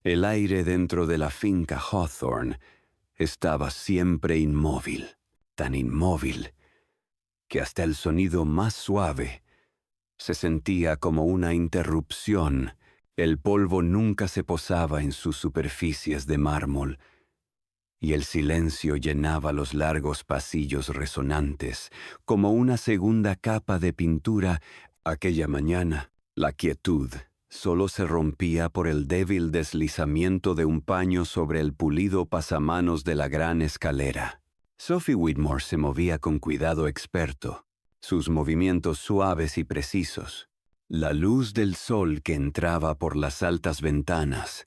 El aire dentro de la finca Hawthorne estaba siempre inmóvil, tan inmóvil que hasta el sonido más suave se sentía como una interrupción. El polvo nunca se posaba en sus superficies de mármol, y el silencio llenaba los largos pasillos resonantes como una segunda capa de pintura. Aquella mañana, la quietud solo se rompía por el débil deslizamiento de un paño sobre el pulido pasamanos de la gran escalera. Sophie Whitmore se movía con cuidado experto, sus movimientos suaves y precisos. La luz del sol que entraba por las altas ventanas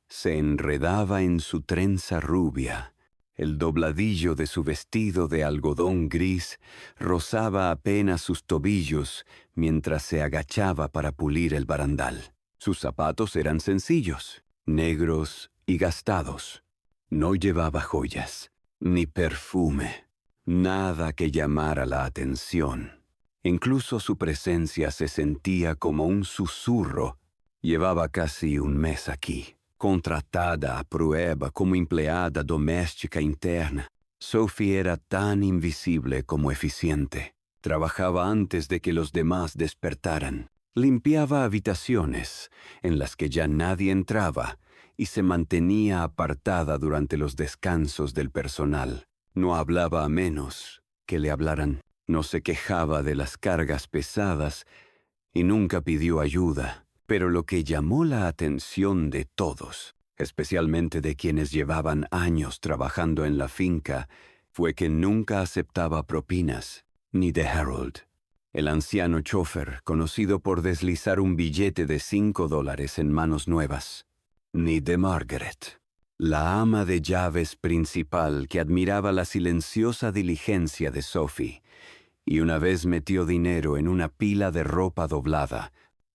se enredaba en su trenza rubia. El dobladillo de su vestido de algodón gris rozaba apenas sus tobillos mientras se agachaba para pulir el barandal. Sus zapatos eran sencillos, negros y gastados. No llevaba joyas, ni perfume, nada que llamara la atención. Incluso su presencia se sentía como un susurro. Llevaba casi un mes aquí, contratada a prueba como empleada doméstica interna. Sophie era tan invisible como eficiente. Trabajaba antes de que los demás despertaran. Limpiaba habitaciones en las que ya nadie entraba y se mantenía apartada durante los descansos del personal. No hablaba a menos que le hablaran. No se quejaba de las cargas pesadas y nunca pidió ayuda. Pero lo que llamó la atención de todos, especialmente de quienes llevaban años trabajando en la finca, fue que nunca aceptaba propinas, ni de Harold, el anciano chófer conocido por deslizar un billete de $5 en manos nuevas, ni de Margaret, la ama de llaves principal que admiraba la silenciosa diligencia de Sophie, y una vez metió dinero en una pila de ropa doblada.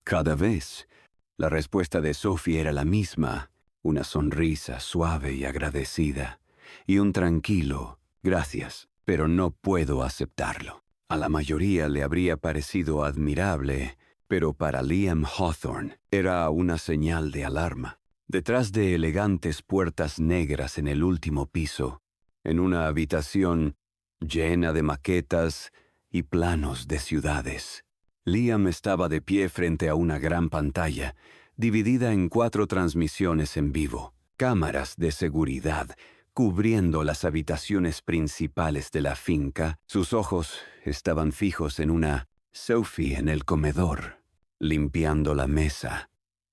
Cada vez, la respuesta de Sophie era la misma, una sonrisa suave y agradecida, y un tranquilo, gracias, pero no puedo aceptarlo. A la mayoría le habría parecido admirable, pero para Liam Hawthorne era una señal de alarma. Detrás de elegantes puertas negras en el último piso, en una habitación llena de maquetas y planos de ciudades, Liam estaba de pie frente a una gran pantalla, dividida en 4 transmisiones en vivo, cámaras de seguridad cubriendo las habitaciones principales de la finca. Sus ojos estaban fijos en una Sophie en el comedor, limpiando la mesa,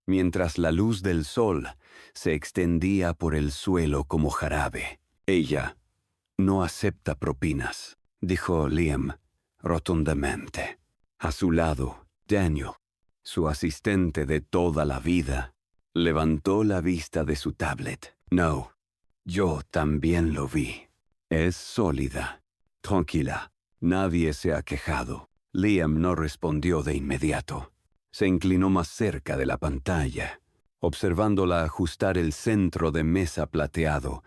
mientras la luz del sol se extendía por el suelo como jarabe. Ella no acepta propinas, dijo Liam rotundamente. A su lado, Daniel, su asistente de toda la vida, levantó la vista de su tablet. No, yo también lo vi. Es sólida, tranquila. Nadie se ha quejado. Liam no respondió de inmediato. Se inclinó más cerca de la pantalla, observándola ajustar el centro de mesa plateado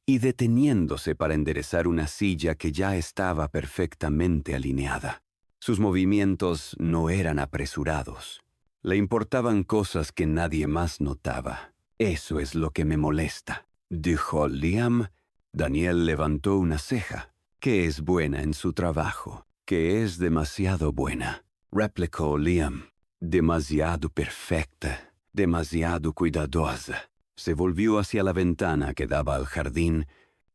y deteniéndose para enderezar una silla que ya estaba perfectamente alineada. Sus movimientos no eran apresurados. Le importaban cosas que nadie más notaba. Eso es lo que me molesta, dijo Liam. Daniel levantó una ceja. Que es buena en su trabajo. Que es demasiado buena, replicó Liam. Demasiado perfecta, demasiado cuidadosa. Se volvió hacia la ventana que daba al jardín.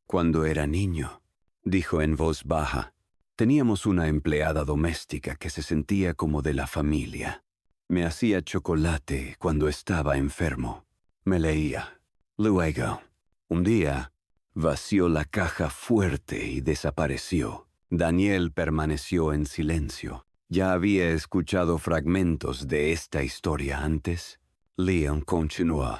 Cuando era niño, dijo en voz baja, teníamos una empleada doméstica que se sentía como de la familia. Me hacía chocolate cuando estaba enfermo. Me leía. Luego, un día, vació la caja fuerte y desapareció. Daniel permaneció en silencio. ¿Ya había escuchado fragmentos de esta historia antes? Liam continuó.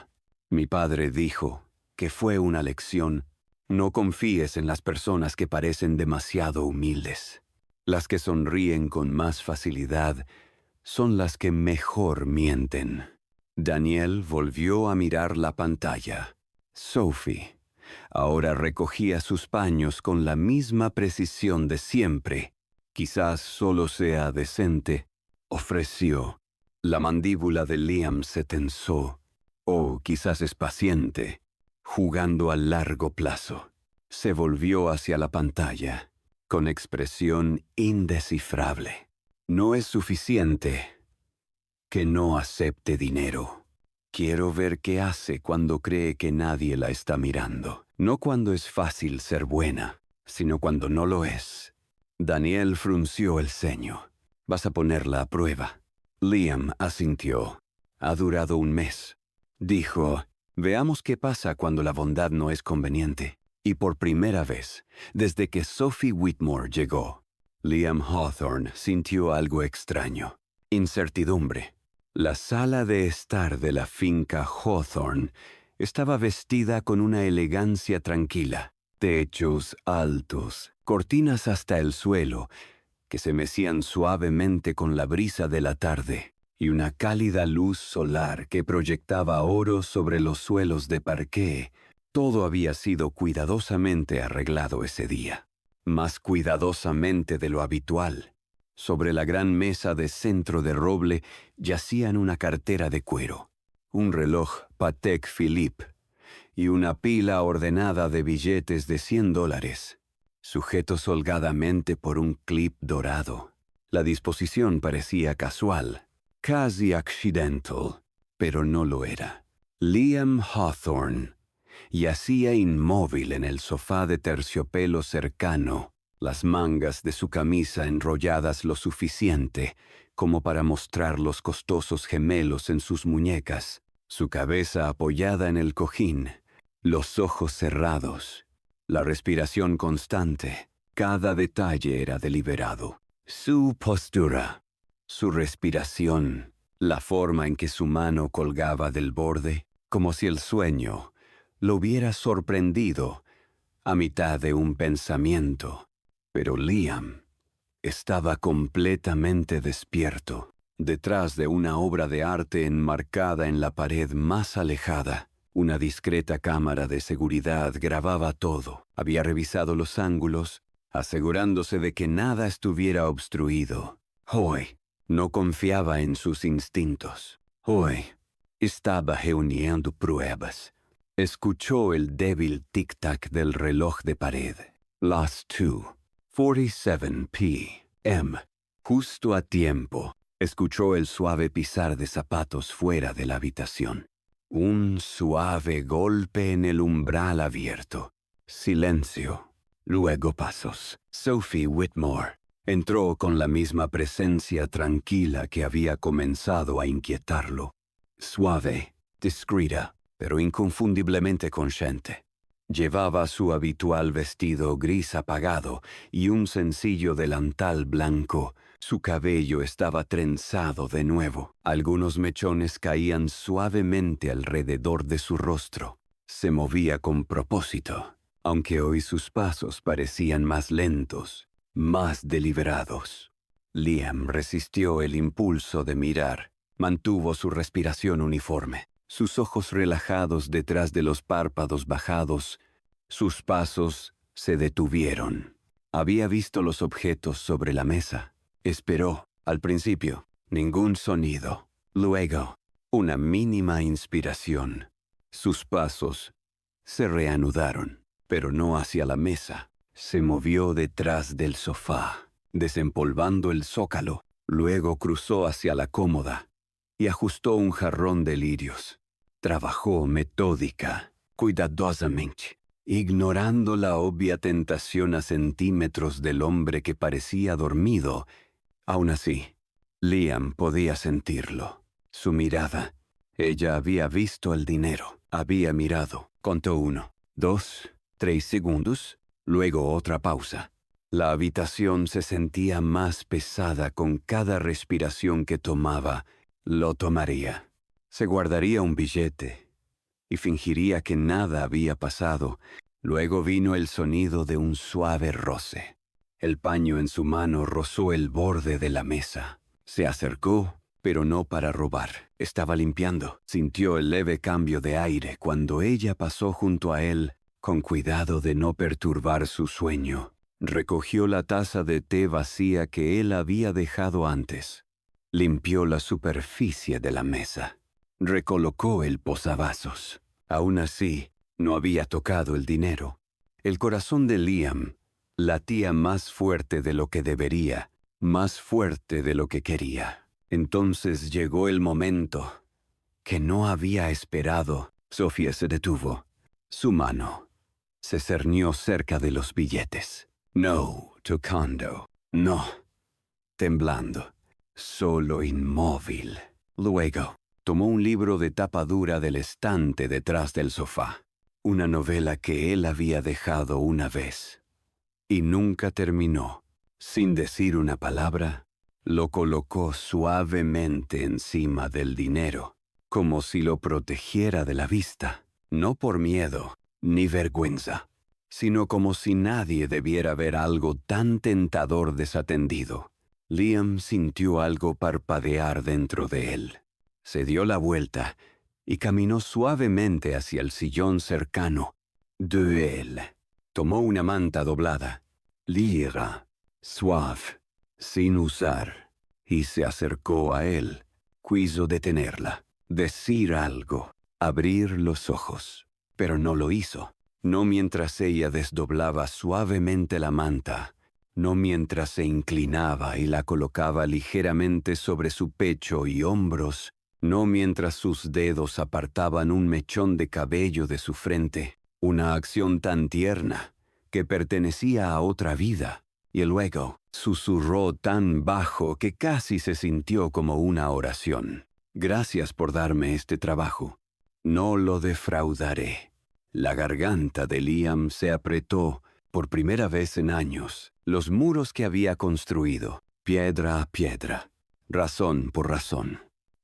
Mi padre dijo que fue una lección. No confíes en las personas que parecen demasiado humildes. Las que sonríen con más facilidad son las que mejor mienten. Daniel volvió a mirar la pantalla. Sophie ahora recogía sus paños con la misma precisión de siempre. Quizás solo sea decente, ofreció. La mandíbula de Liam se tensó. O quizás es paciente, jugando a largo plazo. Se volvió hacia la pantalla, con expresión indescifrable. No es suficiente que no acepte dinero. Quiero ver qué hace cuando cree que nadie la está mirando. No cuando es fácil ser buena, sino cuando no lo es. Daniel frunció el ceño. Vas a ponerla a prueba. Liam asintió. Ha durado un mes. Dijo, veamos qué pasa cuando la bondad no es conveniente. Y por primera vez, desde que Sophie Whitmore llegó, Liam Hawthorne sintió algo extraño. Incertidumbre. La sala de estar de la finca Hawthorne estaba vestida con una elegancia tranquila. Techos altos, cortinas hasta el suelo, que se mecían suavemente con la brisa de la tarde, y una cálida luz solar que proyectaba oro sobre los suelos de parqué. Todo había sido cuidadosamente arreglado ese día, más cuidadosamente de lo habitual. Sobre la gran mesa de centro de roble yacían una cartera de cuero, un reloj Patek Philippe y una pila ordenada de billetes de $100, sujetos holgadamente por un clip dorado. La disposición parecía casual, casi accidental, pero no lo era. Liam Hawthorne yacía inmóvil en el sofá de terciopelo cercano, las mangas de su camisa enrolladas lo suficiente como para mostrar los costosos gemelos en sus muñecas, su cabeza apoyada en el cojín, los ojos cerrados, la respiración constante. Cada detalle era deliberado. Su postura, su respiración, la forma en que su mano colgaba del borde, como si el sueño lo hubiera sorprendido a mitad de un pensamiento. Pero Liam estaba completamente despierto, detrás de una obra de arte enmarcada en la pared más alejada. Una discreta cámara de seguridad grababa todo. Había revisado los ángulos, asegurándose de que nada estuviera obstruido. Hoy no confiaba en sus instintos. Hoy estaba reuniendo pruebas. Escuchó el débil tic-tac del reloj de pared. Las 2:47 p.m. Justo a tiempo, escuchó el suave pisar de zapatos fuera de la habitación. Un suave golpe en el umbral abierto. Silencio. Luego pasos. Sophie Whitmore entró con la misma presencia tranquila que había comenzado a inquietarlo. Suave, discreta, pero inconfundiblemente consciente. Llevaba su habitual vestido gris apagado y un sencillo delantal blanco. Su cabello estaba trenzado de nuevo. Algunos mechones caían suavemente alrededor de su rostro. Se movía con propósito, aunque hoy sus pasos parecían más lentos, más deliberados. Liam resistió el impulso de mirar. Mantuvo su respiración uniforme, sus ojos relajados detrás de los párpados bajados. Sus pasos se detuvieron. Había visto los objetos sobre la mesa. Esperó. Al principio, ningún sonido. Luego, una mínima inspiración. Sus pasos se reanudaron, pero no hacia la mesa. Se movió detrás del sofá, desempolvando el zócalo. Luego cruzó hacia la cómoda y ajustó un jarrón de lirios. Trabajó metódica, cuidadosamente, ignorando la obvia tentación a centímetros del hombre que parecía dormido. Aún así, Liam podía sentirlo. Su mirada. Ella había visto el dinero. Había mirado. Contó 1, 2, 3 segundos. Luego otra pausa. La habitación se sentía más pesada con cada respiración que tomaba. Lo tomaría. Se guardaría un billete y fingiría que nada había pasado. Luego vino el sonido de un suave roce. El paño en su mano rozó el borde de la mesa. Se acercó, pero no para robar. Estaba limpiando. Sintió el leve cambio de aire cuando ella pasó junto a él, con cuidado de no perturbar su sueño. Recogió la taza de té vacía que él había dejado antes. Limpió la superficie de la mesa. Recolocó el posavasos. Aún así, no había tocado el dinero. El corazón de Liam latía más fuerte de lo que debería, más fuerte de lo que quería. Entonces llegó el momento que no había esperado. Sofía se detuvo. Su mano se cernió cerca de los billetes. No, tocando. No. Temblando. Solo inmóvil. Luego, tomó un libro de tapa dura del estante detrás del sofá. Una novela que él había dejado una vez. Y nunca terminó. Sin decir una palabra, lo colocó suavemente encima del dinero, como si lo protegiera de la vista, no por miedo ni vergüenza, sino como si nadie debiera ver algo tan tentador desatendido. Liam sintió algo parpadear dentro de él. Se dio la vuelta y caminó suavemente hacia el sillón cercano de él. Tomó una manta doblada, ligera, suave, sin usar, y se acercó a él. Quiso detenerla, decir algo, abrir los ojos, pero no lo hizo. No mientras ella desdoblaba suavemente la manta, no mientras se inclinaba y la colocaba ligeramente sobre su pecho y hombros, no mientras sus dedos apartaban un mechón de cabello de su frente, una acción tan tierna que pertenecía a otra vida, y luego susurró tan bajo que casi se sintió como una oración. Gracias por darme este trabajo. No lo defraudaré. La garganta de Liam se apretó por primera vez en años. Los muros que había construido, piedra a piedra, razón por razón,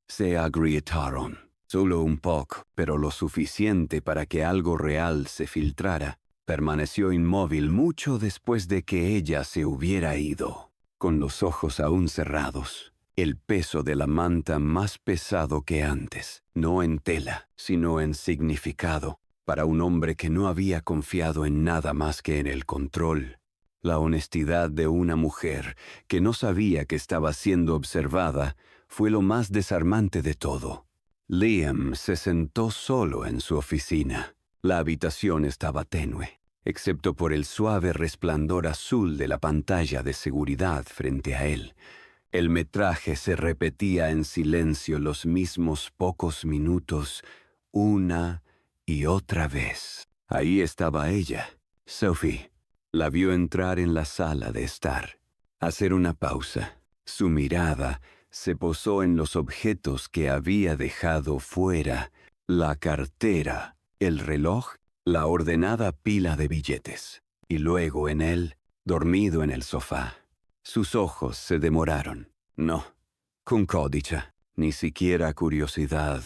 se agrietaron. Solo un poco, pero lo suficiente para que algo real se filtrara. Permaneció inmóvil mucho después de que ella se hubiera ido, con los ojos aún cerrados, el peso de la manta más pesado que antes, no en tela, sino en significado, para un hombre que no había confiado en nada más que en el control. La honestidad de una mujer que no sabía que estaba siendo observada fue lo más desarmante de todo. Liam se sentó solo en su oficina. La habitación estaba tenue, excepto por el suave resplandor azul de la pantalla de seguridad frente a él. El metraje se repetía en silencio los mismos pocos minutos, una y otra vez. Ahí estaba ella, Sophie. La vio entrar en la sala de estar, hacer una pausa. Su mirada se posó en los objetos que había dejado fuera: la cartera, el reloj, la ordenada pila de billetes, y luego en él, dormido en el sofá. Sus ojos se demoraron. No, con códice, ni siquiera curiosidad,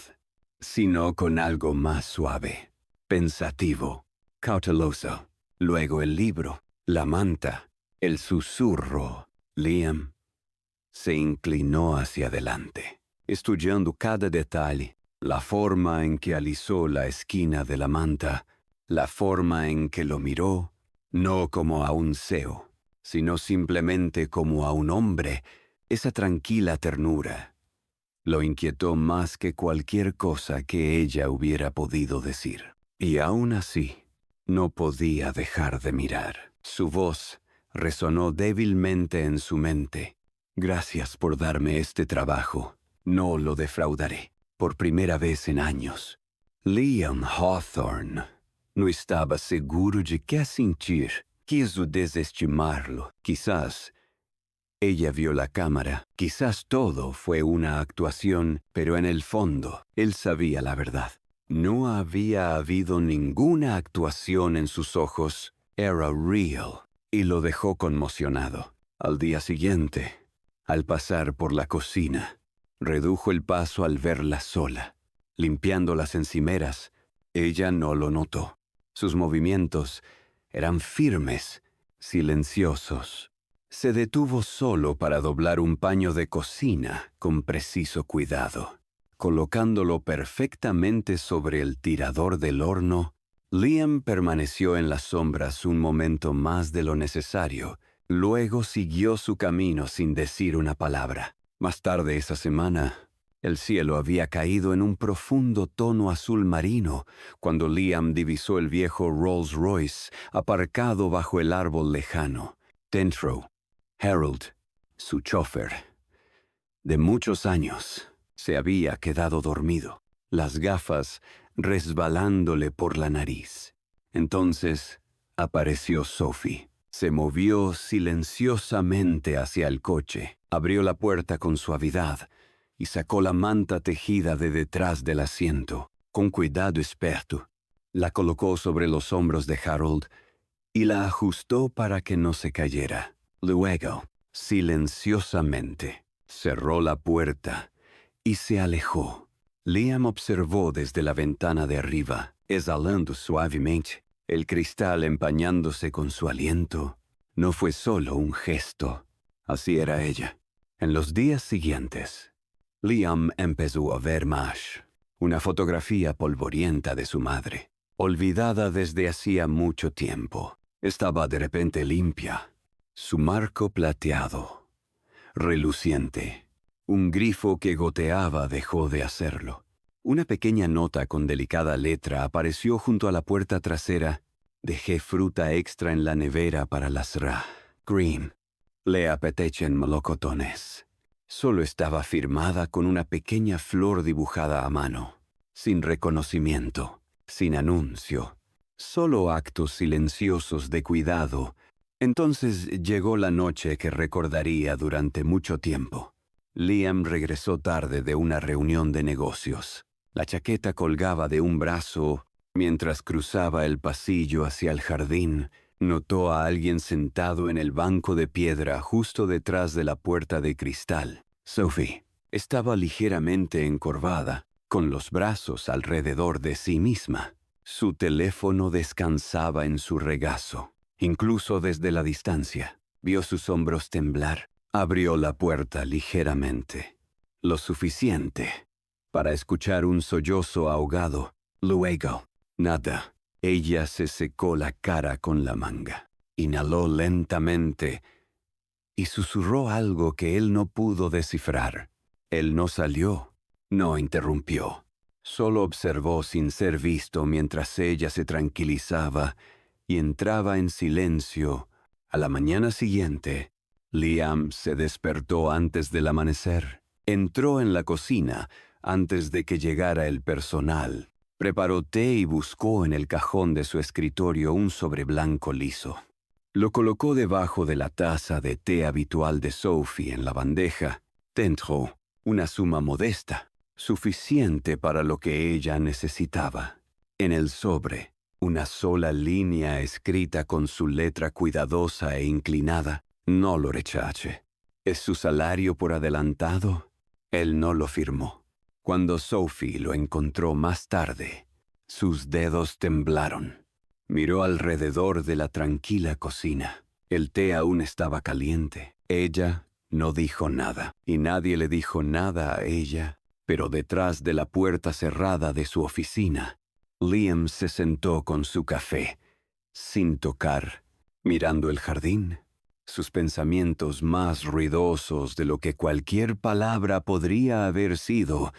sino con algo más suave, pensativo, cauteloso. Luego el libro, la manta, el susurro. Liam se inclinó hacia adelante, estudiando cada detalle, la forma en que alisó la esquina de la manta, la forma en que lo miró, no como a un seo, sino simplemente como a un hombre. Esa tranquila ternura lo inquietó más que cualquier cosa que ella hubiera podido decir. Y aún así, no podía dejar de mirar. Su voz resonó débilmente en su mente. Gracias por darme este trabajo. No lo defraudaré. Por primera vez en años. Liam Hawthorne no estaba seguro de qué sentir. Quiso desestimarlo. Quizás ella vio la cámara. Quizás todo fue una actuación, pero en el fondo, él sabía la verdad. No había habido ninguna actuación en sus ojos. Era real. Y lo dejó conmocionado. Al día siguiente, al pasar por la cocina, redujo el paso al verla sola, limpiando las encimeras. Ella no lo notó. Sus movimientos eran firmes, silenciosos. Se detuvo solo para doblar un paño de cocina con preciso cuidado. Colocándolo perfectamente sobre el tirador del horno, Liam permaneció en las sombras un momento más de lo necesario. Luego siguió su camino sin decir una palabra. Más tarde esa semana, El cielo había caído en un profundo tono azul marino cuando Liam divisó el viejo Rolls Royce aparcado bajo el árbol lejano. Dentro, Harold, su chofer, de muchos años, se había quedado dormido, las gafas resbalándole por la nariz. Entonces apareció Sophie. Se movió silenciosamente hacia el coche, abrió la puerta con suavidad y sacó la manta tejida de detrás del asiento. Con cuidado experto, la colocó sobre los hombros de Harold y la ajustó para que no se cayera. Luego, silenciosamente, cerró la puerta y se alejó. Liam observó desde la ventana de arriba, exhalando suavemente, el cristal empañándose con su aliento. No fue solo un gesto, así era ella. En los días siguientes, Liam empezó a ver más. Una fotografía polvorienta de su madre, olvidada desde hacía mucho tiempo. Estaba de repente limpia. Su marco plateado, reluciente. Un grifo que goteaba dejó de hacerlo. Una pequeña nota con delicada letra apareció junto a la puerta trasera. Dejé fruta extra en la nevera para las Green. Le apetecen melocotones. Solo estaba firmada con una pequeña flor dibujada a mano, sin reconocimiento, sin anuncio, solo actos silenciosos de cuidado. Entonces llegó la noche que recordaría durante mucho tiempo. Liam regresó tarde de una reunión de negocios. La chaqueta colgaba de un brazo. Mientras cruzaba el pasillo hacia el jardín, notó a alguien sentado en el banco de piedra justo detrás de la puerta de cristal. Sophie estaba ligeramente encorvada, con los brazos alrededor de sí misma. Su teléfono descansaba en su regazo. Incluso desde la distancia, vio sus hombros temblar. Abrió la puerta ligeramente, lo suficiente para escuchar un sollozo ahogado. Luego, nada. Ella se secó la cara con la manga, inhaló lentamente y susurró algo que él no pudo descifrar. Él no salió, no interrumpió. Solo observó sin ser visto mientras ella se tranquilizaba y entraba en silencio. A la mañana siguiente, Liam se despertó antes del amanecer. Entró en la cocina antes de que llegara el personal. Preparó té y buscó en el cajón de su escritorio un sobre blanco liso. Lo colocó debajo de la taza de té habitual de Sophie en la bandeja. Dentro, una suma modesta, suficiente para lo que ella necesitaba. En el sobre, una sola línea escrita con su letra cuidadosa e inclinada. No lo rechace. ¿Es su salario por adelantado? Él no lo firmó. Cuando Sophie lo encontró más tarde, sus dedos temblaron. Miró alrededor de la tranquila cocina. El té aún estaba caliente. Ella no dijo nada, y nadie le dijo nada a ella, pero detrás de la puerta cerrada de su oficina, Liam se sentó con su café, sin tocar, mirando el jardín. Sus pensamientos más ruidosos de lo que cualquier palabra podría haber sido.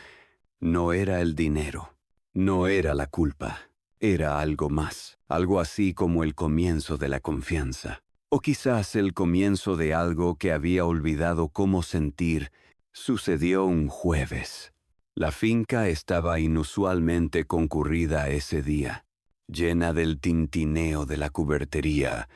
No era el dinero, no era la culpa, era algo más, algo así como el comienzo de la confianza, o quizás el comienzo de algo que había olvidado cómo sentir. Sucedió un jueves. La finca estaba inusualmente concurrida ese día, llena del tintineo de la cubertería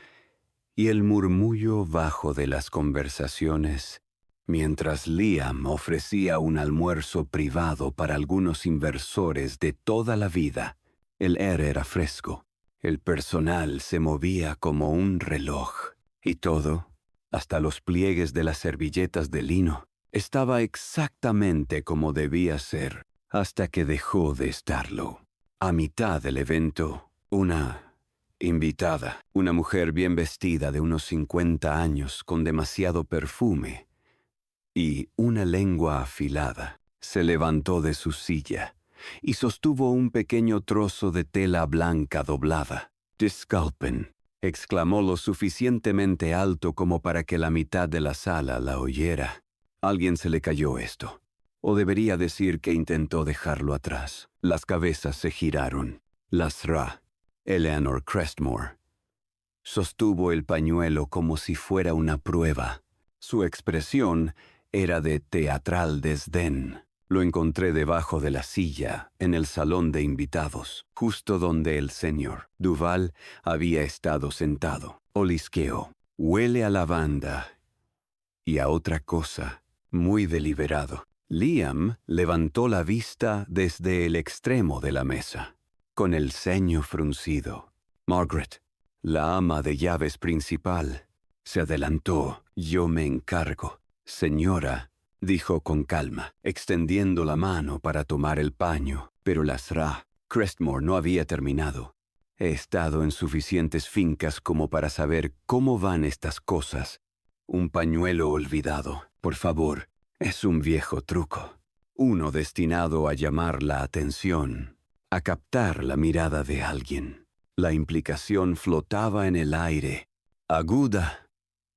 y el murmullo bajo de las conversaciones, mientras Liam ofrecía un almuerzo privado para algunos inversores de toda la vida. El aire era fresco, el personal se movía como un reloj, y todo, hasta los pliegues de las servilletas de lino, estaba exactamente como debía ser, hasta que dejó de estarlo. A mitad del evento, una invitada, una mujer bien vestida de unos 50 años con demasiado perfume y una lengua afilada, se levantó de su silla y sostuvo un pequeño trozo de tela blanca doblada. «Disculpen», exclamó lo suficientemente alto como para que la mitad de la sala la oyera. Alguien se le cayó esto. O debería decir que intentó dejarlo atrás. Las cabezas se giraron. Lasra, Eleanor Crestmore, sostuvo el pañuelo como si fuera una prueba. Su expresión era de teatral desdén. Lo encontré debajo de la silla, en el salón de invitados, justo donde el señor Duval había estado sentado. Olisqueó. Huele a lavanda y a otra cosa, muy deliberado. Liam levantó la vista desde el extremo de la mesa, con el ceño fruncido. Margaret, la ama de llaves principal, se adelantó. Yo me encargo. Señora, dijo con calma, extendiendo la mano para tomar el paño, pero Lasra Crestmore no había terminado. He estado en suficientes fincas como para saber cómo van estas cosas. Un pañuelo olvidado, por favor, es un viejo truco. Uno destinado a llamar la atención, a captar la mirada de alguien. La implicación flotaba en el aire, aguda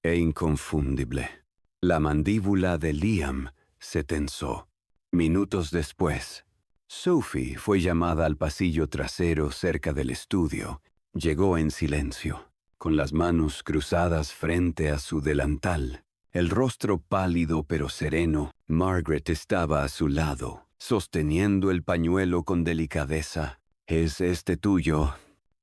e inconfundible. La mandíbula de Liam se tensó. Minutos después, Sophie fue llamada al pasillo trasero cerca del estudio. Llegó en silencio, con las manos cruzadas frente a su delantal. El rostro pálido pero sereno. Margaret estaba a su lado, sosteniendo el pañuelo con delicadeza. ¿Es este tuyo,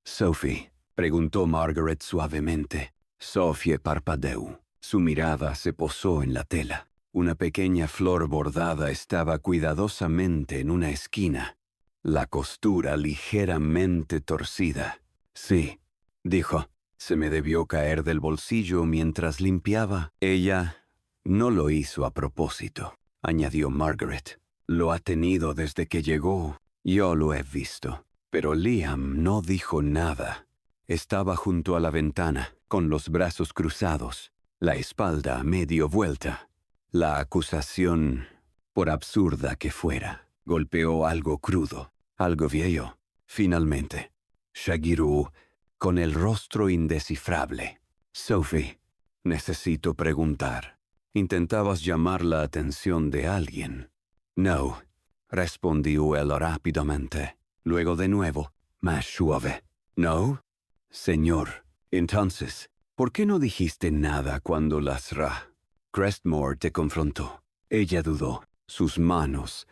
Sophie?, preguntó Margaret suavemente. Sophie parpadeó. Su mirada se posó en la tela. Una pequeña flor bordada estaba cuidadosamente en una esquina, la costura ligeramente torcida. Sí, dijo. Se me debió caer del bolsillo mientras limpiaba. Ella no lo hizo a propósito, añadió Margaret. Lo ha tenido desde que llegó. Yo lo he visto. Pero Liam no dijo nada. Estaba junto a la ventana, con los brazos cruzados, la espalda a medio vuelta. La acusación, por absurda que fuera, golpeó algo crudo, algo viejo. Finalmente, Shagiru, con el rostro indescifrable. Sophie, necesito preguntar. ¿Intentabas llamar la atención de alguien? No, respondió él rápidamente. Luego de nuevo, más suave. ¿No? Señor, entonces, ¿por qué no dijiste nada cuando Lasra Crestmore te confrontó? Ella dudó. Sus manos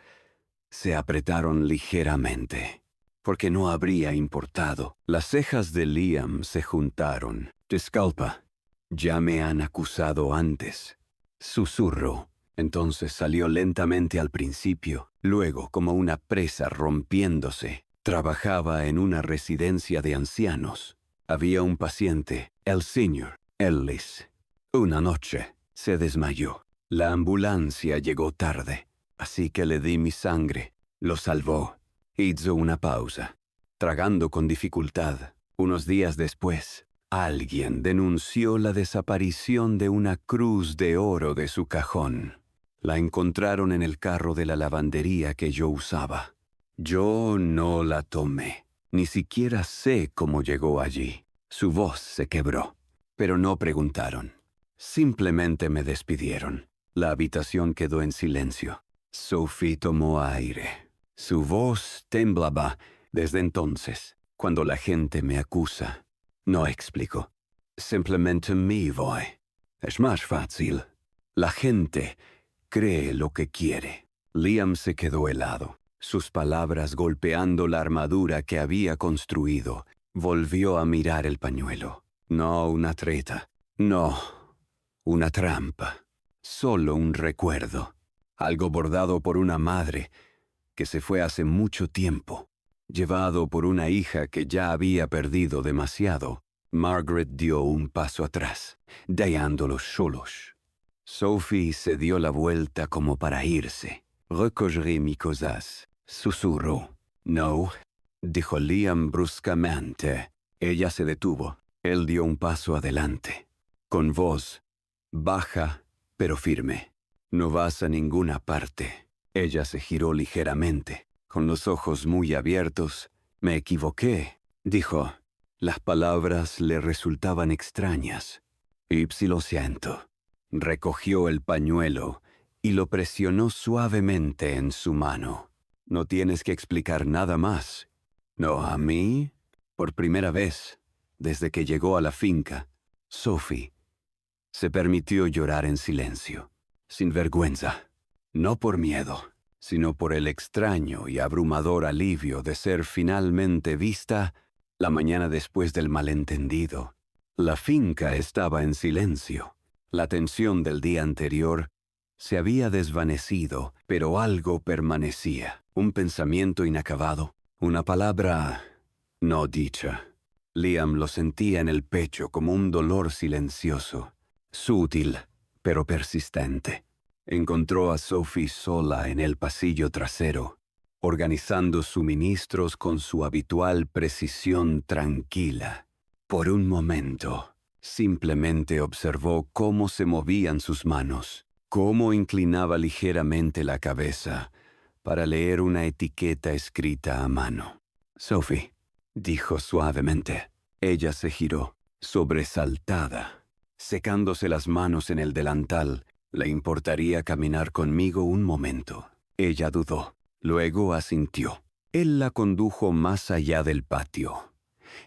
se apretaron ligeramente, porque no habría importado. Las cejas de Liam se juntaron. Disculpa, ya me han acusado antes. Susurró. Entonces salió lentamente al principio, luego como una presa rompiéndose. Trabajaba en una residencia de ancianos. Había un paciente, el señor Ellis. Una noche se desmayó. La ambulancia llegó tarde, así que le di mi sangre. Lo salvó. Hizo una pausa, tragando con dificultad. Unos días después, alguien denunció la desaparición de una cruz de oro de su cajón. La encontraron en el carro de la lavandería que yo usaba. Yo no la tomé. Ni siquiera sé cómo llegó allí. Su voz se quebró, pero no preguntaron. Simplemente me despidieron. La habitación quedó en silencio. Sophie tomó aire. Su voz temblaba desde entonces. Cuando la gente me acusa, no explico. Simplemente me voy. Es más fácil. La gente cree lo que quiere. Liam se quedó helado. Sus palabras golpeando la armadura que había construido. Volvió a mirar el pañuelo. No una treta. No, una trampa. Solo un recuerdo. Algo bordado por una madre que se fue hace mucho tiempo. Llevado por una hija que ya había perdido demasiado. Margaret dio un paso atrás, dejándolos solos. Sophie se dio la vuelta como para irse. Recogeré mis cosas, susurró. No, dijo Liam bruscamente. Ella se detuvo. Él dio un paso adelante, con voz baja pero firme. No vas a ninguna parte. Ella se giró ligeramente, con los ojos muy abiertos. Me equivoqué, dijo. Las palabras le resultaban extrañas. Y lo siento. Recogió el pañuelo y lo presionó suavemente en su mano. «No tienes que explicar nada más». «No, a mí». Por primera vez, desde que llegó a la finca, Sophie se permitió llorar en silencio, sin vergüenza, no por miedo, sino por el extraño y abrumador alivio de ser finalmente vista la mañana después del malentendido. La finca estaba en silencio. La tensión del día anterior se había desvanecido, pero algo permanecía, un pensamiento inacabado, una palabra no dicha. Liam lo sentía en el pecho como un dolor silencioso, sutil, pero persistente. Encontró a Sophie sola en el pasillo trasero, organizando suministros con su habitual precisión tranquila. Por un momento, simplemente observó cómo se movían sus manos, cómo inclinaba ligeramente la cabeza para leer una etiqueta escrita a mano. «Sophie», dijo suavemente. Ella se giró, sobresaltada, secándose las manos en el delantal. «¿Le importaría caminar conmigo un momento?» Ella dudó, luego asintió. Él la condujo más allá del patio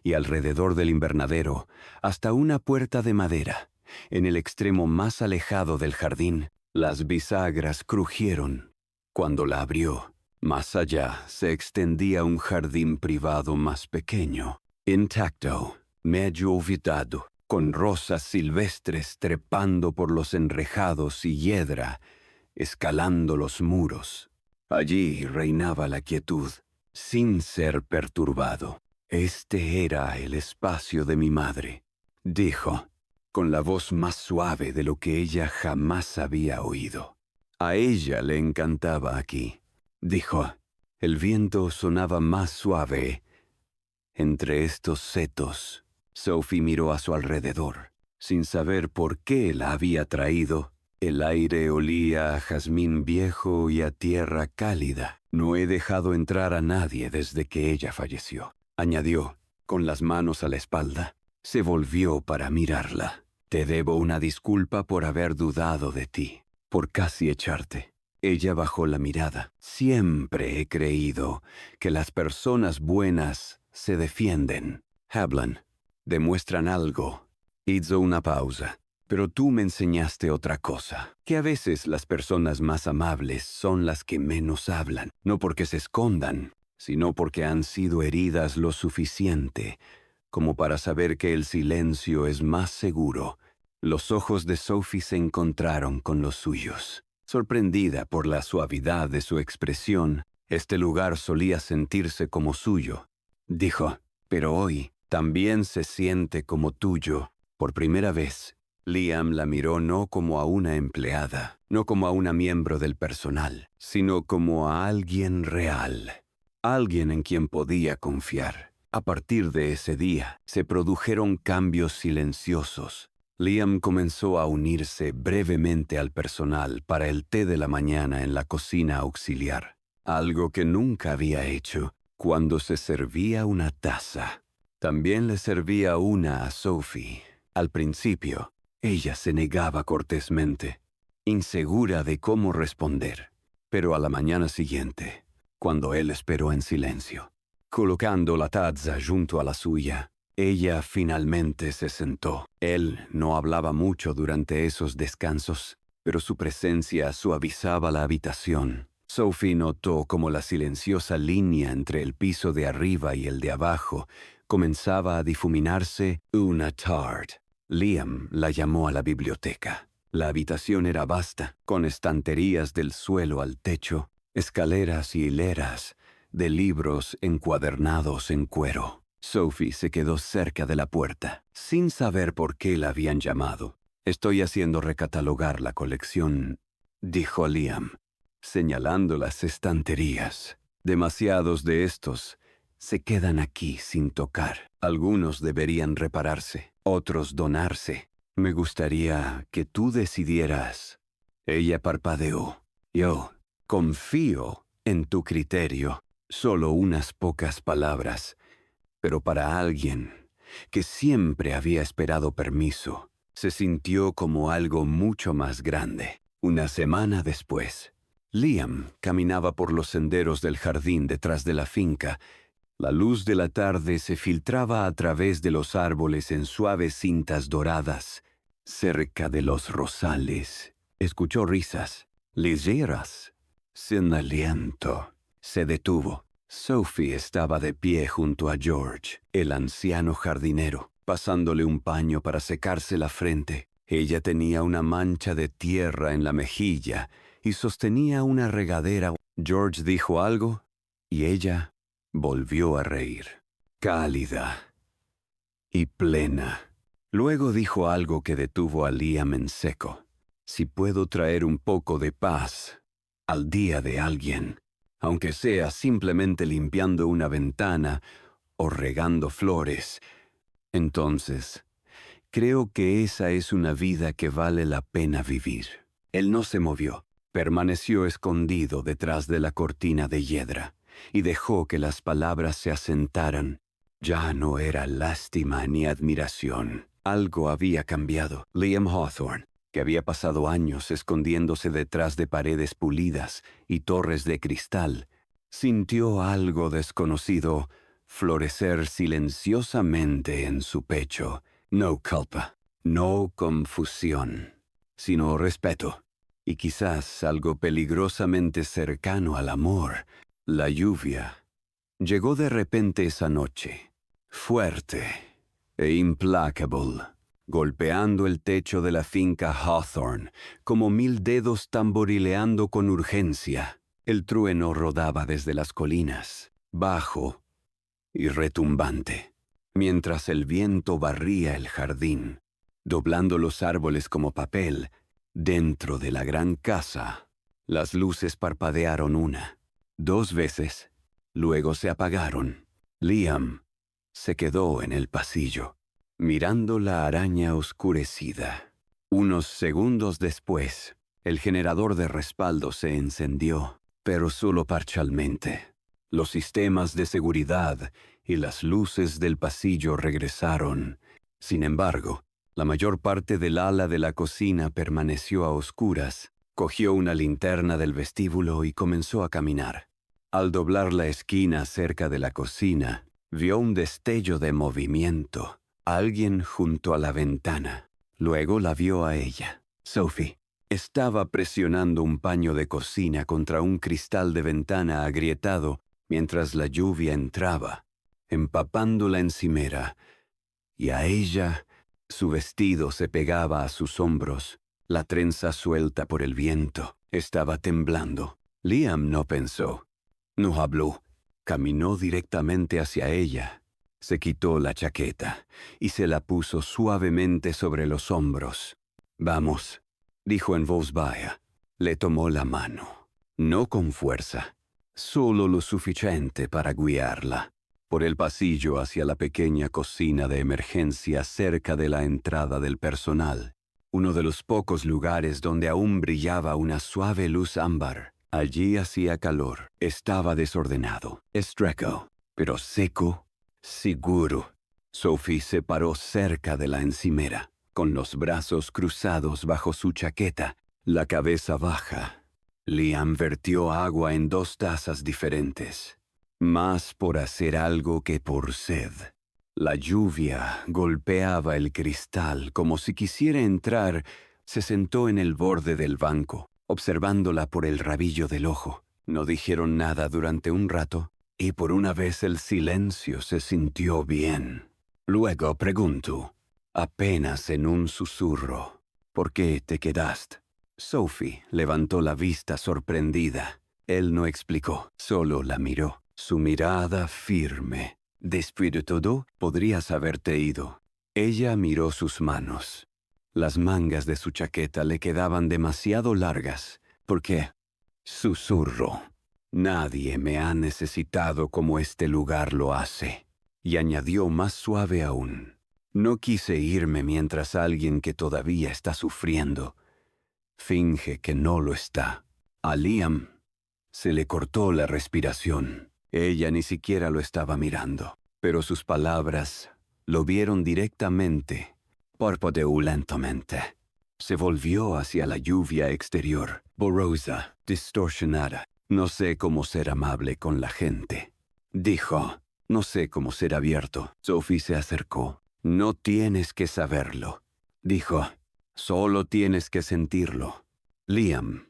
y alrededor del invernadero hasta una puerta de madera. En el extremo más alejado del jardín, las bisagras crujieron. Cuando la abrió, más allá se extendía un jardín privado más pequeño, intacto, medio olvidado, con rosas silvestres trepando por los enrejados y hiedra, escalando los muros. Allí reinaba la quietud, sin ser perturbado. «Este era el espacio de mi madre», dijo, con la voz más suave de lo que ella jamás había oído. «A ella le encantaba aquí», dijo. El viento sonaba más suave entre estos setos. Sophie miró a su alrededor, sin saber por qué la había traído. El aire olía a jazmín viejo y a tierra cálida. «No he dejado entrar a nadie desde que ella falleció», añadió, con las manos a la espalda. Se volvió para mirarla. «Te debo una disculpa por haber dudado de ti, por casi echarte». Ella bajó la mirada. «Siempre he creído que las personas buenas se defienden, hablan, demuestran algo». Hizo una pausa. «Pero tú me enseñaste otra cosa, que a veces las personas más amables son las que menos hablan, no porque se escondan, sino porque han sido heridas lo suficiente como para saber que el silencio es más seguro». Los ojos de Sophie se encontraron con los suyos. Sorprendida por la suavidad de su expresión, este lugar solía sentirse como suyo. Dijo, «Pero hoy también se siente como tuyo». Por primera vez, Liam la miró no como a una empleada, no como a una miembro del personal, sino como a alguien real, alguien en quien podía confiar. A partir de ese día, se produjeron cambios silenciosos. Liam comenzó a unirse brevemente al personal para el té de la mañana en la cocina auxiliar, algo que nunca había hecho cuando se servía una taza. También le servía una a Sophie. Al principio, ella se negaba cortésmente, insegura de cómo responder, pero a la mañana siguiente, cuando él esperó en silencio, colocando la taza junto a la suya, ella finalmente se sentó. Él no hablaba mucho durante esos descansos, pero su presencia suavizaba la habitación. Sophie notó cómo la silenciosa línea entre el piso de arriba y el de abajo comenzaba a difuminarse una tard. Liam la llamó a la biblioteca. La habitación era vasta, con estanterías del suelo al techo, escaleras y hileras de libros encuadernados en cuero. Sophie se quedó cerca de la puerta, sin saber por qué la habían llamado. «Estoy haciendo recatalogar la colección», dijo Liam, señalando las estanterías. «Demasiados de estos se quedan aquí sin tocar. Algunos deberían repararse, otros donarse. Me gustaría que tú decidieras». Ella parpadeó. «Yo confío en tu criterio». Solo unas pocas palabras, pero para alguien que siempre había esperado permiso, se sintió como algo mucho más grande, Una semana después, Liam caminaba por los senderos del jardín detrás de la finca. La luz de la tarde se filtraba a través de los árboles en suaves cintas doradas. Cerca de los rosales, escuchó risas, ligeras, sin aliento. Se detuvo. Sophie estaba de pie junto a George, el anciano jardinero, pasándole un paño para secarse la frente. Ella tenía una mancha de tierra en la mejilla y sostenía una regadera. George dijo algo y ella volvió a reír, cálida y plena. Luego dijo algo que detuvo a Liam en seco. Si puedo traer un poco de paz al día de alguien, aunque sea simplemente limpiando una ventana o regando flores, entonces creo que esa es una vida que vale la pena vivir. Él no se movió, permaneció escondido detrás de la cortina de hiedra y dejó que las palabras se asentaran. Ya no era lástima ni admiración. Algo había cambiado. Liam Hawthorne, que había pasado años escondiéndose detrás de paredes pulidas y torres de cristal, sintió algo desconocido florecer silenciosamente en su pecho. No culpa, no confusión, sino respeto, y quizás algo peligrosamente cercano al amor. La lluvia llegó de repente esa noche, fuerte e implacable, golpeando el techo de la finca Hawthorne, como 1000 dedos tamborileando con urgencia. El trueno rodaba desde las colinas, bajo y retumbante, mientras el viento barría el jardín, doblando los árboles como papel. Dentro de la gran casa, las luces parpadearon 1, 2 veces, luego se apagaron. Liam se quedó en el pasillo, mirando la araña oscurecida. Unos segundos después, el generador de respaldo se encendió, pero solo parcialmente. Los sistemas de seguridad y las luces del pasillo regresaron. Sin embargo, la mayor parte del ala de la cocina permaneció a oscuras. Cogió una linterna del vestíbulo y comenzó a caminar. Al doblar la esquina cerca de la cocina, vio un destello de movimiento. Alguien junto a la ventana. Luego la vio a ella. Sophie estaba presionando un paño de cocina contra un cristal de ventana agrietado mientras la lluvia entraba, empapando la encimera, y a ella su vestido se pegaba a sus hombros, la trenza suelta por el viento. Estaba temblando. Liam no pensó, no habló, caminó directamente hacia ella. Se quitó la chaqueta y se la puso suavemente sobre los hombros. «Vamos», dijo en voz baja. Le tomó la mano, no con fuerza, solo lo suficiente para guiarla por el pasillo hacia la pequeña cocina de emergencia cerca de la entrada del personal, uno de los pocos lugares donde aún brillaba una suave luz ámbar. Allí hacía calor, estaba desordenado, estrecho, pero seco, seguro. Sophie se paró cerca de la encimera, con los brazos cruzados bajo su chaqueta, la cabeza baja. Liam vertió agua en 2 tazas diferentes, más por hacer algo que por sed. La lluvia golpeaba el cristal como si quisiera entrar. Se sentó en el borde del banco, observándola por el rabillo del ojo. No dijeron nada durante un rato, y por una vez el silencio se sintió bien. Luego preguntó, apenas en un susurro, «¿Por qué te quedaste?» Sophie levantó la vista sorprendida. Él no explicó, solo la miró, su mirada firme. «Después de todo, podrías haberte ido». Ella miró sus manos. Las mangas de su chaqueta le quedaban demasiado largas. «¿Por qué?» Susurró. «Nadie me ha necesitado como este lugar lo hace». Y añadió más suave aún, «No quise irme mientras alguien que todavía está sufriendo finge que no lo está». A Liam se le cortó la respiración. Ella ni siquiera lo estaba mirando, pero sus palabras lo vieron directamente. Parpadeó lentamente. Se volvió hacia la lluvia exterior, borrosa, distorsionada. No sé cómo ser amable con la gente. Dijo, no sé cómo ser abierto. Sophie se acercó. No tienes que saberlo. Dijo, solo tienes que sentirlo. Liam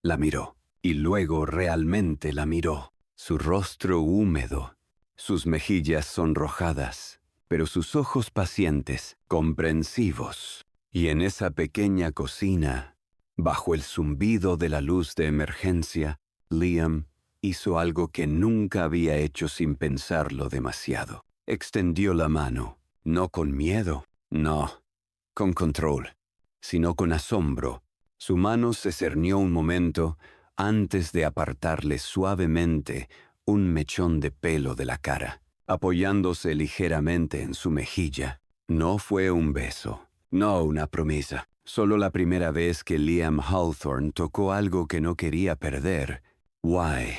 la miró, y luego realmente la miró. Su rostro húmedo, sus mejillas sonrojadas, pero sus ojos pacientes, comprensivos. Y en esa pequeña cocina, bajo el zumbido de la luz de emergencia, Liam hizo algo que nunca había hecho sin pensarlo demasiado. Extendió la mano, no con miedo, no, con control, sino con asombro. Su mano se cernió un momento antes de apartarle suavemente un mechón de pelo de la cara, apoyándose ligeramente en su mejilla. No fue un beso, no una promesa, solo la primera vez que Liam Hawthorne tocó algo que no quería perder. Why?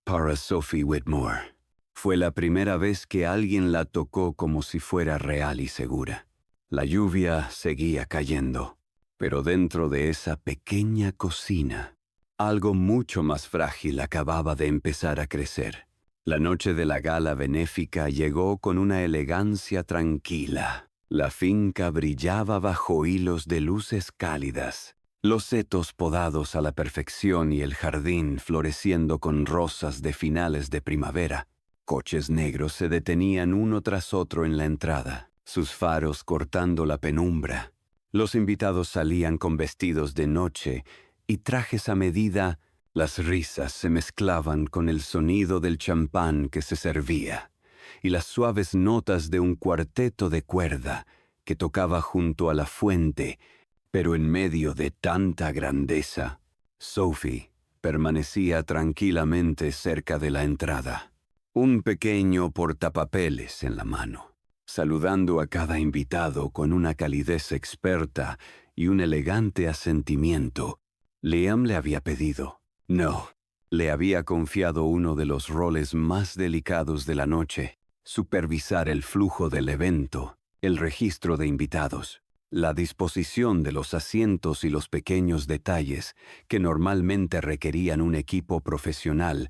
Para Sophie Whitmore. Fue la primera vez que alguien la tocó como si fuera real y segura. La lluvia seguía cayendo, pero dentro de esa pequeña cocina, algo mucho más frágil acababa de empezar a crecer. La noche de la gala benéfica llegó con una elegancia tranquila. La finca brillaba bajo hilos de luces cálidas, los setos podados a la perfección y el jardín floreciendo con rosas de finales de primavera. Coches negros se detenían uno tras otro en la entrada, sus faros cortando la penumbra. Los invitados salían con vestidos de noche y trajes a medida. Las risas se mezclaban con el sonido del champán que se servía y las suaves notas de un cuarteto de cuerda que tocaba junto a la fuente, pero en medio de tanta grandeza, Sophie permanecía tranquilamente cerca de la entrada, un pequeño portapapeles en la mano, saludando a cada invitado con una calidez experta y un elegante asentimiento. Liam le había pedido. No, le había confiado uno de los roles más delicados de la noche: supervisar el flujo del evento, el registro de invitados, la disposición de los asientos y los pequeños detalles que normalmente requerían un equipo profesional.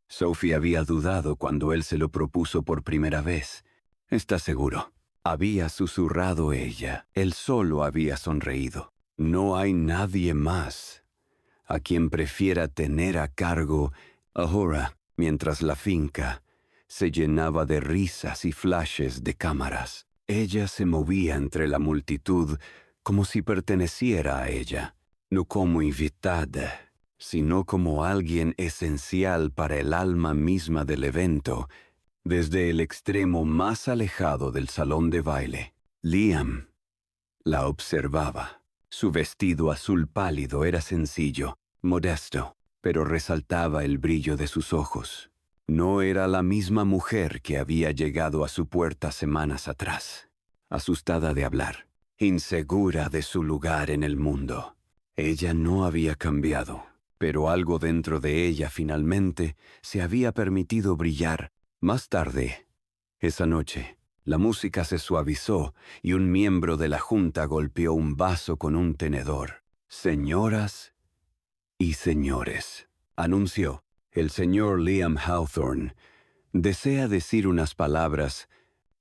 Sophie había dudado cuando él se lo propuso por primera vez. ¿Está seguro?, había susurrado ella. Él solo había sonreído. No hay nadie más a quien prefiera tener a cargo ahora, mientras la finca se llenaba de risas y flashes de cámaras. Ella se movía entre la multitud como si perteneciera a ella, no como invitada, sino como alguien esencial para el alma misma del evento, desde el extremo más alejado del salón de baile. Liam la observaba. Su vestido azul pálido era sencillo, modesto, pero resaltaba el brillo de sus ojos. No era la misma mujer que había llegado a su puerta semanas atrás, asustada de hablar, insegura de su lugar en el mundo. Ella no había cambiado, pero algo dentro de ella finalmente se había permitido brillar. Más tarde, esa noche, la música se suavizó y un miembro de la junta golpeó un vaso con un tenedor. «Señoras y señores», anunció, «el señor Liam Hawthorne desea decir unas palabras».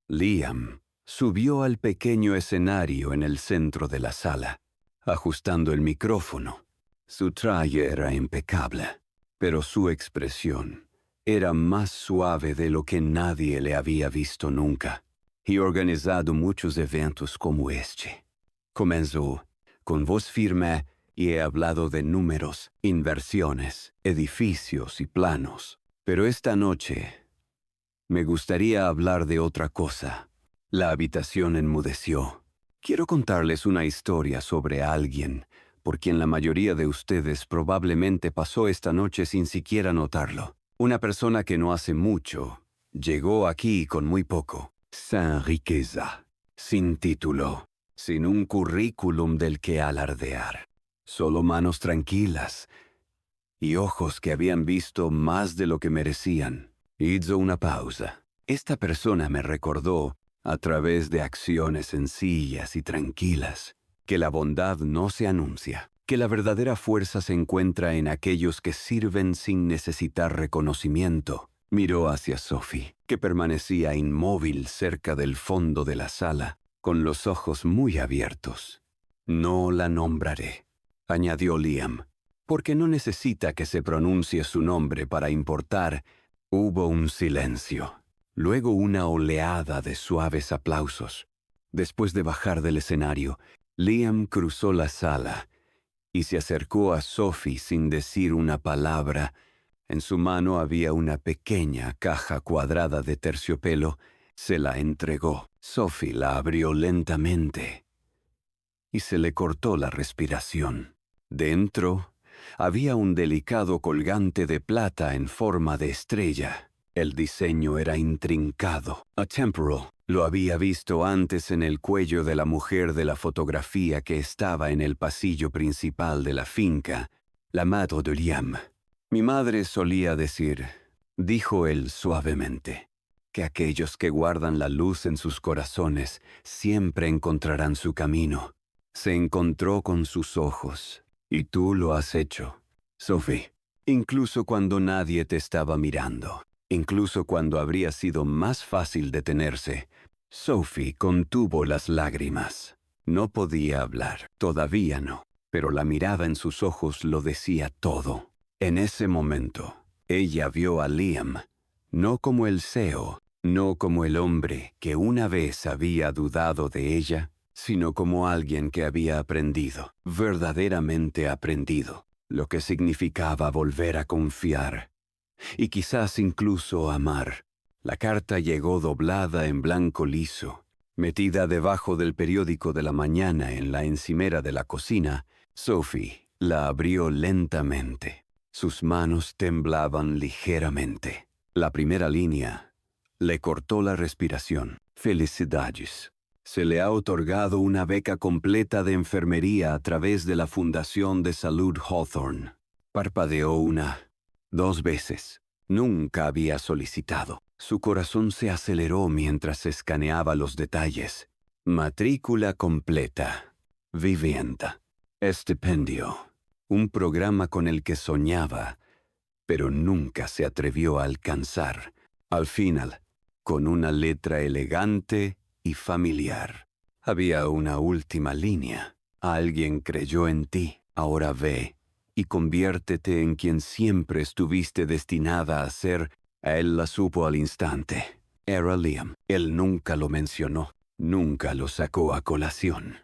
Liam subió al pequeño escenario en el centro de la sala, ajustando el micrófono. Su traje era impecable, pero su expresión era más suave de lo que nadie le había visto nunca, y organizado muchos eventos como este. Comenzó con voz firme y he hablado de números, inversiones, edificios y planos. Pero esta noche me gustaría hablar de otra cosa. La habitación enmudeció. Quiero contarles una historia sobre alguien por quien la mayoría de ustedes probablemente pasó esta noche sin siquiera notarlo. Una persona que no hace mucho llegó aquí con muy poco, sin riqueza, sin título, sin un currículum del que alardear. Solo manos tranquilas y ojos que habían visto más de lo que merecían. Hizo una pausa. Esta persona me recordó, a través de acciones sencillas y tranquilas, que la bondad no se anuncia, que la verdadera fuerza se encuentra en aquellos que sirven sin necesitar reconocimiento. Miró hacia Sophie, que permanecía inmóvil cerca del fondo de la sala, con los ojos muy abiertos. «No la nombraré», añadió Liam, «porque no necesita que se pronuncie su nombre para importar». Hubo un silencio, luego una oleada de suaves aplausos. Después de bajar del escenario, Liam cruzó la sala y se acercó a Sophie sin decir una palabra. En su mano había una pequeña caja cuadrada de terciopelo. Se la entregó. Sophie la abrió lentamente y se le cortó la respiración. Dentro había un delicado colgante de plata en forma de estrella. El diseño era intrincado. A temporal lo había visto antes en el cuello de la mujer de la fotografía que estaba en el pasillo principal de la finca, la madre de Liam. «Mi madre solía decir», dijo él suavemente, «que aquellos que guardan la luz en sus corazones siempre encontrarán su camino». Se encontró con sus ojos, y tú lo has hecho, Sophie, incluso cuando nadie te estaba mirando, incluso cuando habría sido más fácil detenerse. Sophie contuvo las lágrimas. No podía hablar, todavía no, pero la mirada en sus ojos lo decía todo. En ese momento, ella vio a Liam, no como el CEO, no como el hombre que una vez había dudado de ella, sino como alguien que había aprendido, verdaderamente aprendido, lo que significaba volver a confiar, y quizás incluso amar. La carta llegó doblada en blanco liso, metida debajo del periódico de la mañana en la encimera de la cocina. Sophie la abrió lentamente. Sus manos temblaban ligeramente. La primera línea le cortó la respiración. «Felicidades. Se le ha otorgado una beca completa de enfermería a través de la Fundación de Salud Hawthorne». Parpadeó una, 2 veces. Nunca había solicitado. Su corazón se aceleró mientras escaneaba los detalles. Matrícula completa. Vivienda. Estipendio. Un programa con el que soñaba, pero nunca se atrevió a alcanzar. Al final, con una letra elegante y familiar, había una última línea. «Alguien creyó en ti. Ahora ve y conviértete en quien siempre estuviste destinada a ser». Él la supo al instante. Era Liam. Él nunca lo mencionó, nunca lo sacó a colación.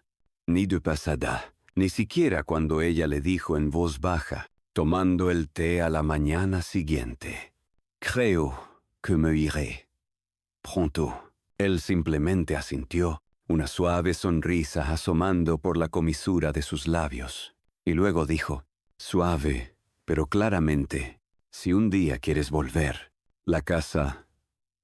Ni de pasada, ni siquiera cuando ella le dijo en voz baja, tomando el té a la mañana siguiente: «Creo que me iré pronto». Él simplemente asintió, una suave sonrisa asomando por la comisura de sus labios. Y luego dijo, suave, pero claramente: «Si un día quieres volver, la casa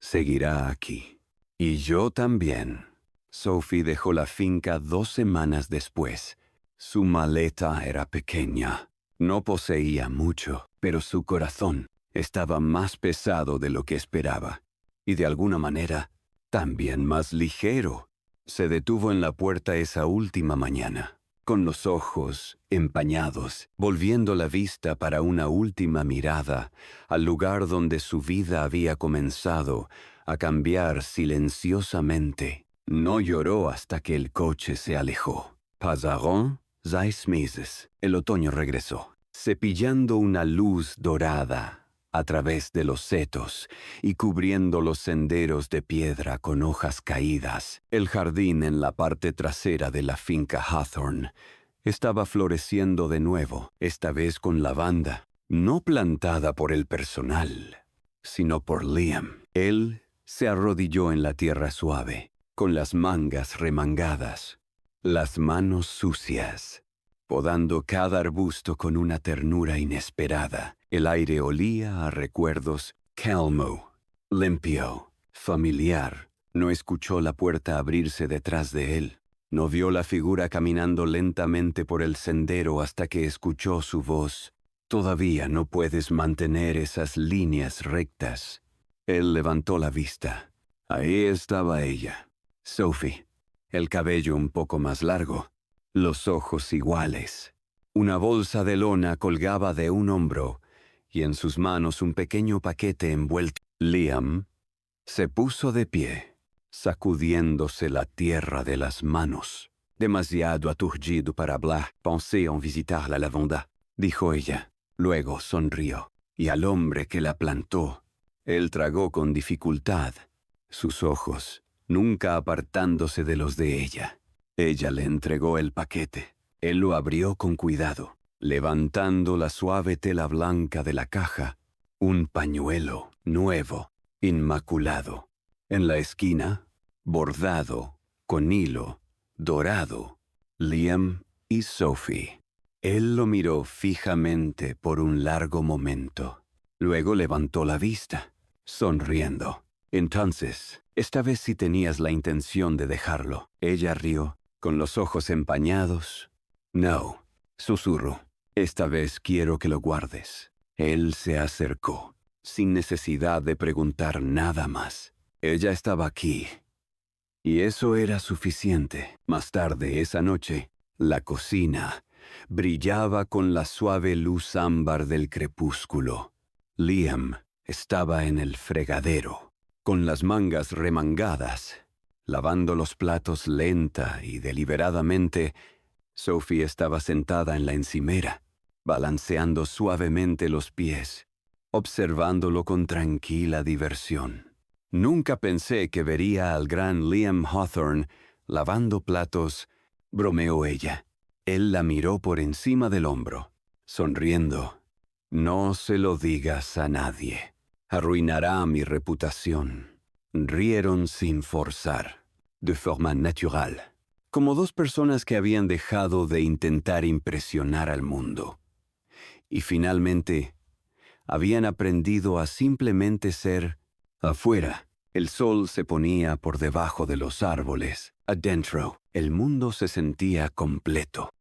seguirá aquí. Y yo también». Sophie dejó la finca 2 semanas después. Su maleta era pequeña. No poseía mucho, pero su corazón estaba más pesado de lo que esperaba. Y de alguna manera, también más ligero. Se detuvo en la puerta esa última mañana, con los ojos empañados, volviendo la vista para una última mirada al lugar donde su vida había comenzado a cambiar silenciosamente. No lloró hasta que el coche se alejó. Pasaron 6 meses. El otoño regresó, cepillando una luz dorada a través de los setos y cubriendo los senderos de piedra con hojas caídas. El jardín en la parte trasera de la finca Hawthorne estaba floreciendo de nuevo, esta vez con lavanda, no plantada por el personal, sino por Liam. Él se arrodilló en la tierra suave, con las mangas remangadas, las manos sucias, podando cada arbusto con una ternura inesperada. El aire olía a recuerdos, calmo, limpio, familiar. No escuchó la puerta abrirse detrás de él. No vio la figura caminando lentamente por el sendero hasta que escuchó su voz. Todavía no puedes mantener esas líneas rectas. Él levantó la vista. Ahí estaba ella, Sophie, el cabello un poco más largo, los ojos iguales. Una bolsa de lona colgaba de un hombro y en sus manos un pequeño paquete envuelto. Liam se puso de pie, sacudiéndose la tierra de las manos. Demasiado aturdido para hablar, pensé en visitar la lavanda, dijo ella. Luego sonrió, y al hombre que la plantó, él tragó con dificultad, sus ojos nunca apartándose de los de ella. Ella le entregó el paquete. Él lo abrió con cuidado, levantando la suave tela blanca de la caja, un pañuelo nuevo, inmaculado. En la esquina, bordado, con hilo, dorado, Liam y Sophie. Él lo miró fijamente por un largo momento. Luego levantó la vista, sonriendo. Entonces, esta vez sí tenías la intención de dejarlo. Ella rió, con los ojos empañados. No, susurró. Esta vez quiero que lo guardes. Él se acercó, sin necesidad de preguntar nada más. Ella estaba aquí. Y eso era suficiente. Más tarde esa noche, la cocina brillaba con la suave luz ámbar del crepúsculo. Liam estaba en el fregadero, con las mangas remangadas, lavando los platos lenta y deliberadamente. Sophie estaba sentada en la encimera, balanceando suavemente los pies, observándolo con tranquila diversión. Nunca pensé que vería al gran Liam Hawthorne lavando platos, bromeó ella. Él la miró por encima del hombro, sonriendo. No se lo digas a nadie. Arruinará mi reputación. Rieron sin forzar, de forma natural, como dos personas que habían dejado de intentar impresionar al mundo. Y finalmente, habían aprendido a simplemente ser. Afuera, el sol se ponía por debajo de los árboles. Adentro, el mundo se sentía completo.